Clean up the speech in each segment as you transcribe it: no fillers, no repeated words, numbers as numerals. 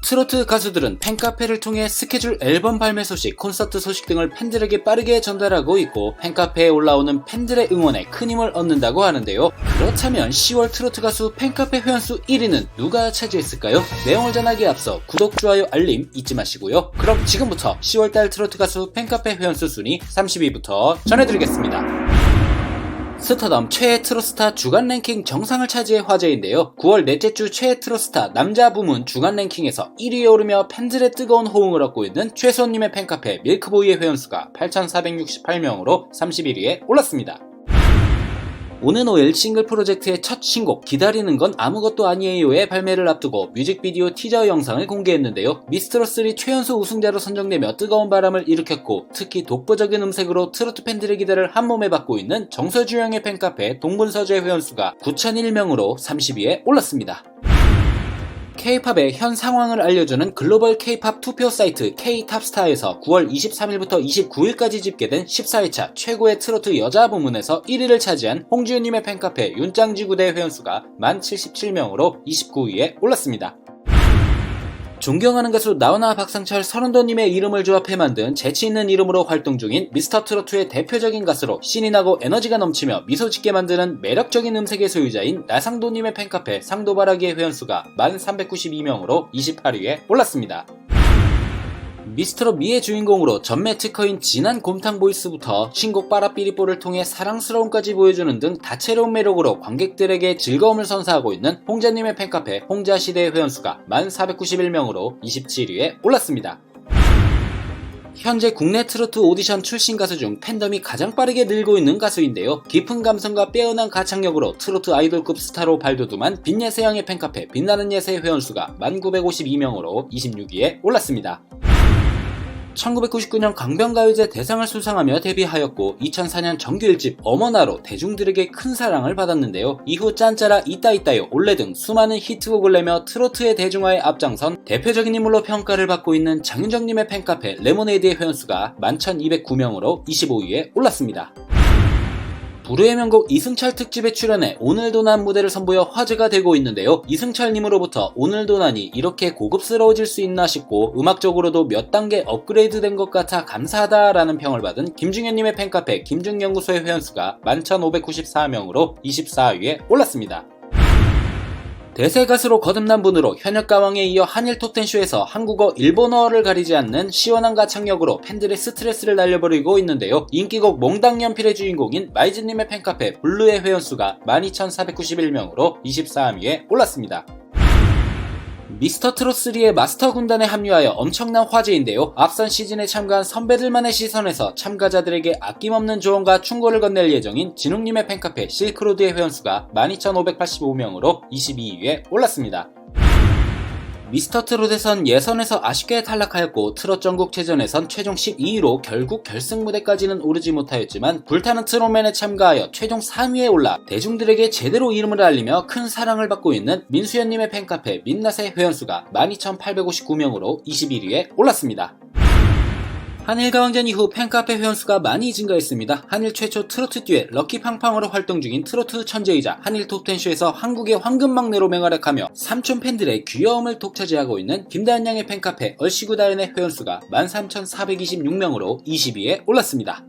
트로트 가수들은 팬카페를 통해 스케줄, 앨범 발매 소식, 콘서트 소식 등을 팬들에게 빠르게 전달하고 있고 팬카페에 올라오는 팬들의 응원에 큰 힘을 얻는다고 하는데요. 그렇다면 10월 트로트 가수 팬카페 회원수 1위는 누가 차지했을까요? 내용을 전하기에 앞서 구독, 좋아요, 알림 잊지 마시고요. 그럼 지금부터 10월달 트로트 가수 팬카페 회원수 순위 30위부터 전해드리겠습니다. 스타덤 최애 트로스타 주간 랭킹 정상을 차지해 화제인데요. 9월 넷째 주 최애 트로스타 남자 부문 주간 랭킹에서 1위에 오르며 팬들의 뜨거운 호응을 얻고 있는 최소님의 팬카페 밀크보이의 회원수가 8,468명으로 31위에 올랐습니다. 오는 5일 싱글 프로젝트의 첫 신곡 기다리는 건 아무것도 아니에요의 발매를 앞두고 뮤직비디오 티저 영상을 공개했는데요. 미스트롯3 최연소 우승자로 선정되며 뜨거운 바람을 일으켰고 특히 독보적인 음색으로 트로트 팬들의 기대를 한몸에 받고 있는 정서주영의 팬카페 동분서재 회원수가 9,001명으로 30위에 올랐습니다. K-팝의 현 상황을 알려주는 글로벌 K-팝 투표 사이트 K-탑스타에서 9월 23일부터 29일까지 집계된 14회차 최고의 트로트 여자 부문에서 1위를 차지한 홍지윤님의 팬카페 윤짱지구대 회원수가 1077명으로 29위에 올랐습니다. 존경하는 가수 나훈아, 박상철, 설은도님의 이름을 조합해 만든 재치있는 이름으로 활동 중인 미스터트로트의 대표적인 가수로 신이 나고 에너지가 넘치며 미소 짓게 만드는 매력적인 음색의 소유자인 나상도님의 팬카페 상도바라기의 회원수가 1392명으로 28위에 올랐습니다. 미스트롯 미의 주인공으로 전매 특허인 진한 곰탕 보이스부터 신곡 빠라삐리뽀를 통해 사랑스러움까지 보여주는 등 다채로운 매력으로 관객들에게 즐거움을 선사하고 있는 홍자님의 팬카페 홍자시대의 회원수가 1491명으로 27위에 올랐습니다. 현재 국내 트로트 오디션 출신 가수 중 팬덤이 가장 빠르게 늘고 있는 가수인데요. 깊은 감성과 빼어난 가창력으로 트로트 아이돌급 스타로 발돋움한 빛예세양의 팬카페 빛나는 예세 회원수가 1952명으로 26위에 올랐습니다. 1999년 강변가요제 대상을 수상하며 데뷔하였고 2004년 정규 1집 어머나로 대중들에게 큰 사랑을 받았는데요. 이후 짠짜라 있다있다요 올레 등 수많은 히트곡을 내며 트로트의 대중화에 앞장선 대표적인 인물로 평가를 받고 있는 장윤정님의 팬카페 레모네이드의 회원수가 11,209명으로 25위에 올랐습니다. 불후의 명곡 이승철 특집에 출연해 오늘도 난 무대를 선보여 화제가 되고 있는데요. 이승철님으로부터 오늘도 난이 이렇게 고급스러워질 수 있나 싶고 음악적으로도 몇 단계 업그레이드 된 것 같아 감사하다라는 평을 받은 김중현님의 팬카페 김중연구소의 회원수가 11,594명으로 24위에 올랐습니다. 대세 가수로 거듭난 분으로 현역가왕에 이어 한일 톱10쇼에서 한국어, 일본어를 가리지 않는 시원한 가창력으로 팬들의 스트레스를 날려버리고 있는데요. 인기곡 몽당연필의 주인공인 마이즈님의 팬카페 블루의 회원수가 12,491명으로 23위에 올랐습니다. 미스터트롯3의 마스터 군단에 합류하여 엄청난 화제인데요. 앞선 시즌에 참가한 선배들만의 시선에서 참가자들에게 아낌없는 조언과 충고를 건넬 예정인 진웅님의 팬카페 실크로드의 회원수가 12,585명으로 22위에 올랐습니다. 미스터트롯에선 예선에서 아쉽게 탈락하였고 트롯 전국체전에선 최종 12위로 결국 결승 무대까지는 오르지 못하였지만 불타는 트롯맨에 참가하여 최종 3위에 올라 대중들에게 제대로 이름을 알리며 큰 사랑을 받고 있는 민수연님의 팬카페 민낯의 회원수가 12,859명으로 21위에 올랐습니다. 한일가왕전 이후 팬카페 회원수가 많이 증가했습니다. 한일 최초 트로트 듀엣 럭키팡팡으로 활동 중인 트로트 천재이자 한일 톱10쇼에서 한국의 황금막내로 맹활약하며 삼촌 팬들의 귀여움을 독차지하고 있는 김다현 양의 팬카페 얼씨구다연의 회원수가 13,426명으로 20위에 올랐습니다.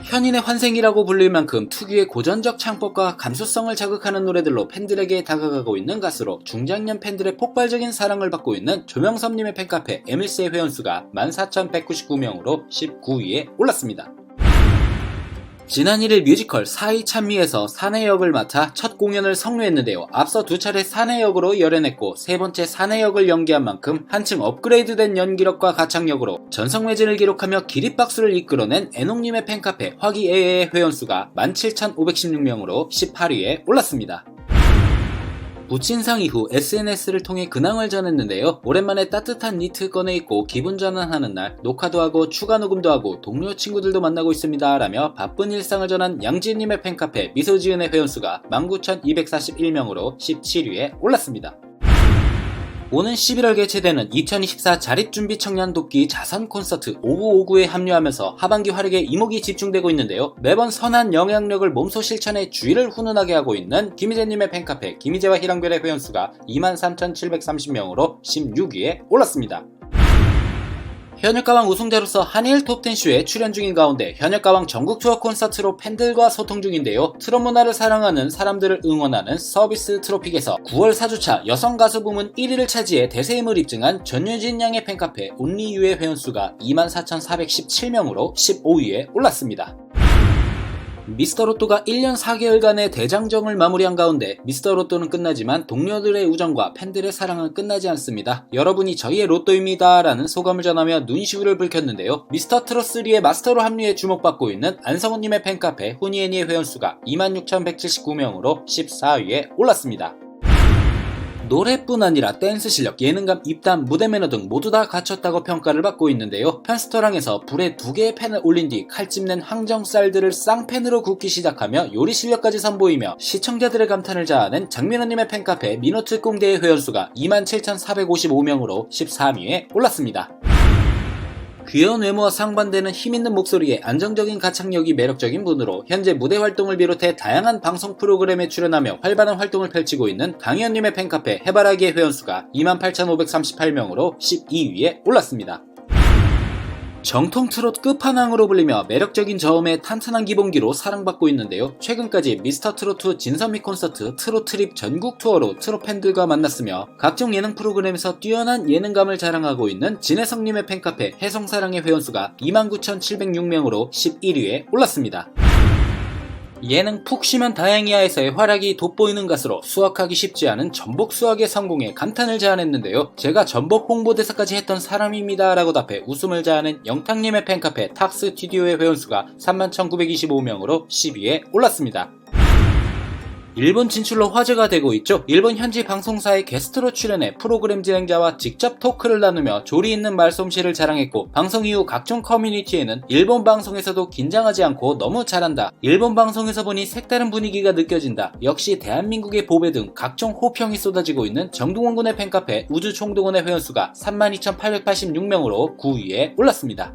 현인의 환생이라고 불릴 만큼 특유의 고전적 창법과 감수성을 자극하는 노래들로 팬들에게 다가가고 있는 가수로 중장년 팬들의 폭발적인 사랑을 받고 있는 조명섭님의 팬카페 에밀스의 회원수가 14,199명으로 19위에 올랐습니다. 지난 1일 뮤지컬 사이 찬미에서 사내 역을 맡아 첫 공연을 성료했는데요. 앞서 두 차례 사내 역으로 열연했고 세 번째 사내 역을 연기한 만큼 한층 업그레이드된 연기력과 가창력으로 전성매진을 기록하며 기립박수를 이끌어낸 애농님의 팬카페 화기애애의 회원수가 17,516명으로 18위에 올랐습니다. 부친상 이후 SNS를 통해 근황을 전했는데요. 오랜만에 따뜻한 니트 꺼내 입고 기분 전환하는 날 녹화도 하고 추가 녹음도 하고 동료 친구들도 만나고 있습니다 라며 바쁜 일상을 전한 양지은님의 팬카페 미소지은의 회원수가 19,241명으로 17위에 올랐습니다. 오는 11월 개최되는 2024 자립준비 청년 돕기 자선 콘서트 5959에 합류하면서 하반기 활약에 이목이 집중되고 있는데요. 매번 선한 영향력을 몸소 실천해 주위를 훈훈하게 하고 있는 김희재님의 팬카페 김희재와 희랑별의 회원수가 23,730명으로 16위에 올랐습니다. 현역가왕 우승자로서 한일 톱10쇼에 출연 중인 가운데 현역가왕 전국 투어 콘서트로 팬들과 소통 중인데요. 트롯 문화를 사랑하는 사람들을 응원하는 서비스 트로픽에서 9월 4주차 여성 가수 부문 1위를 차지해 대세임을 입증한 전유진 양의 팬카페 온리유의 회원수가 24,417명으로 15위에 올랐습니다. 미스터로또가 1년 4개월간의 대장정을 마무리한 가운데 미스터로또는 끝나지만 동료들의 우정과 팬들의 사랑은 끝나지 않습니다. 여러분이 저희의 로또입니다 라는 소감을 전하며 눈시울을 붉혔는데요. 미스터트롯3의 마스터로 합류해 주목받고 있는 안성훈님의 팬카페 후니애니의 회원수가 26,179명으로 14위에 올랐습니다. 노래뿐 아니라 댄스 실력, 예능감, 입담, 무대 매너 등 모두 다 갖췄다고 평가를 받고 있는데요. 편스토랑에서 불에 2개의 팬을 올린 뒤 칼집낸 항정살들을 쌍팬으로 굽기 시작하며 요리 실력까지 선보이며 시청자들의 감탄을 자아낸 장민호님의 팬카페 민호특공대의 회원수가 27,455명으로 13위에 올랐습니다. 귀여운 외모와 상반되는 힘있는 목소리에 안정적인 가창력이 매력적인 분으로 현재 무대 활동을 비롯해 다양한 방송 프로그램에 출연하며 활발한 활동을 펼치고 있는 강희연님의 팬카페 해바라기의 회원수가 28,538명으로 12위에 올랐습니다. 정통 트롯 끝판왕으로 불리며 매력적인 저음의 탄탄한 기본기로 사랑받고 있는데요. 최근까지 미스터트롯2 진선미 콘서트 트롯트립 전국 투어로 트롯 팬들과 만났으며 각종 예능 프로그램에서 뛰어난 예능감을 자랑하고 있는 진혜성님의 팬카페 해성사랑의 회원수가 29,706명으로 11위에 올랐습니다. 예능 푹 쉬면 다행이야에서의 활약이 돋보이는 가수로 수학하기 쉽지 않은 전복 수학의 성공에 감탄을 자아냈는데요. 제가 전복 홍보대사까지 했던 사람입니다 라고 답해 웃음을 자아낸 영탁님의 팬카페 탁스튜디오의 회원수가 31,925명으로 10위에 올랐습니다. 일본 진출로 화제가 되고 있죠. 일본 현지 방송사의 게스트로 출연해 프로그램 진행자와 직접 토크를 나누며 조리 있는 말솜씨를 자랑했고 방송 이후 각종 커뮤니티에는 일본 방송에서도 긴장하지 않고 너무 잘한다, 일본 방송에서 보니 색다른 분위기가 느껴진다, 역시 대한민국의 보배 등 각종 호평이 쏟아지고 있는 정동원 군의 팬카페 우주총동원의 회원수가 32,886명으로 9위에 올랐습니다.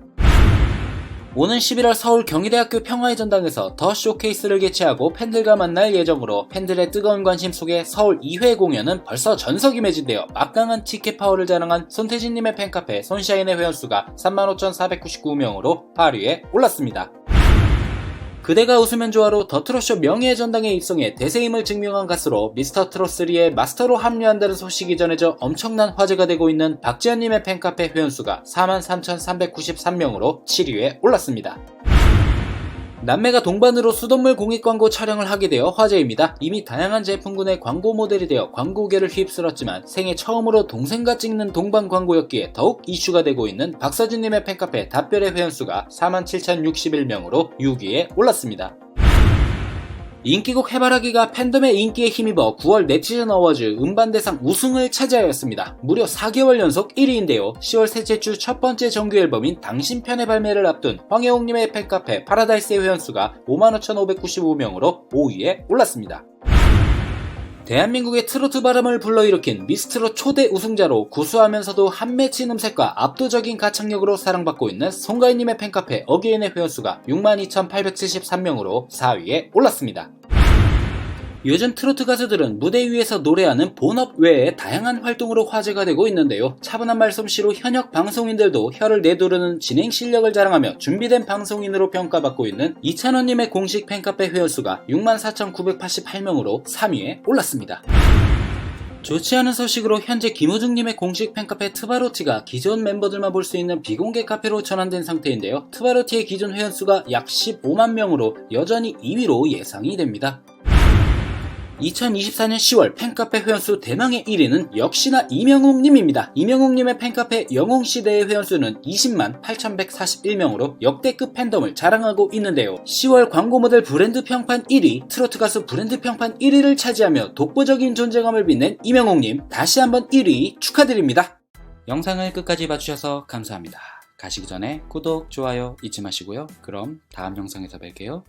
오는 11월 서울 경희대학교 평화의 전당에서 더 쇼케이스를 개최하고 팬들과 만날 예정으로 팬들의 뜨거운 관심 속에 서울 2회 공연은 벌써 전석이 매진되어 막강한 티켓 파워를 자랑한 손태진님의 팬카페 손샤인의 회원수가 35,499명으로 8위에 올랐습니다. 그대가 웃으면 좋아로 더 트롯쇼 명예의 전당에 입성해 대세임을 증명한 가수로 미스터트롯3의 마스터로 합류한다는 소식이 전해져 엄청난 화제가 되고 있는 박지현님의 팬카페 회원수가 43,393명으로 7위에 올랐습니다. 남매가 동반으로 수돗물 공익 광고 촬영을 하게 되어 화제입니다. 이미 다양한 제품군의 광고 모델이 되어 광고계를 휩쓸었지만 생애 처음으로 동생과 찍는 동반 광고였기에 더욱 이슈가 되고 있는 박서진님의 팬카페 답별의 회원수가 47,061명으로 6위에 올랐습니다. 인기곡 해바라기가 팬덤의 인기에 힘입어 9월 네티즌 어워즈 음반대상 우승을 차지하였습니다. 무려 4개월 연속 1위인데요. 10월 셋째 주 첫 번째 정규 앨범인 당신 편의 발매를 앞둔 황혜옥님의 팬카페 파라다이스의 회원수가 55,595명으로 5위에 올랐습니다. 대한민국의 트로트 바람을 불러일으킨 미스트롯 초대 우승자로 구수하면서도 한맺힌 음색과 압도적인 가창력으로 사랑받고 있는 송가인님의 팬카페 어게인의 회원수가 62,873명으로 4위에 올랐습니다. 요즘 트로트 가수들은 무대 위에서 노래하는 본업 외에 다양한 활동으로 화제가 되고 있는데요. 차분한 말솜씨로 현역 방송인들도 혀를 내두르는 진행 실력을 자랑하며 준비된 방송인으로 평가받고 있는 이찬원님의 공식 팬카페 회원수가 64,988명으로 3위에 올랐습니다. 좋지 않은 소식으로 현재 김호중님의 공식 팬카페 트바로티가 기존 멤버들만 볼 수 있는 비공개 카페로 전환된 상태인데요. 트바로티의 기존 회원수가 약 15만 명으로 여전히 2위로 예상이 됩니다. 2024년 10월 팬카페 회원수 대망의 1위는 역시나 이명웅님입니다. 이명웅님의 팬카페 영웅시대의 회원수는 20만 8,141명으로 역대급 팬덤을 자랑하고 있는데요. 10월 광고 모델 브랜드 평판 1위, 트로트 가수 브랜드 평판 1위를 차지하며 독보적인 존재감을 빛낸 이명웅님, 다시 한번 1위 축하드립니다. 영상을 끝까지 봐주셔서 감사합니다. 가시기 전에 구독, 좋아요 잊지 마시고요. 그럼 다음 영상에서 뵐게요.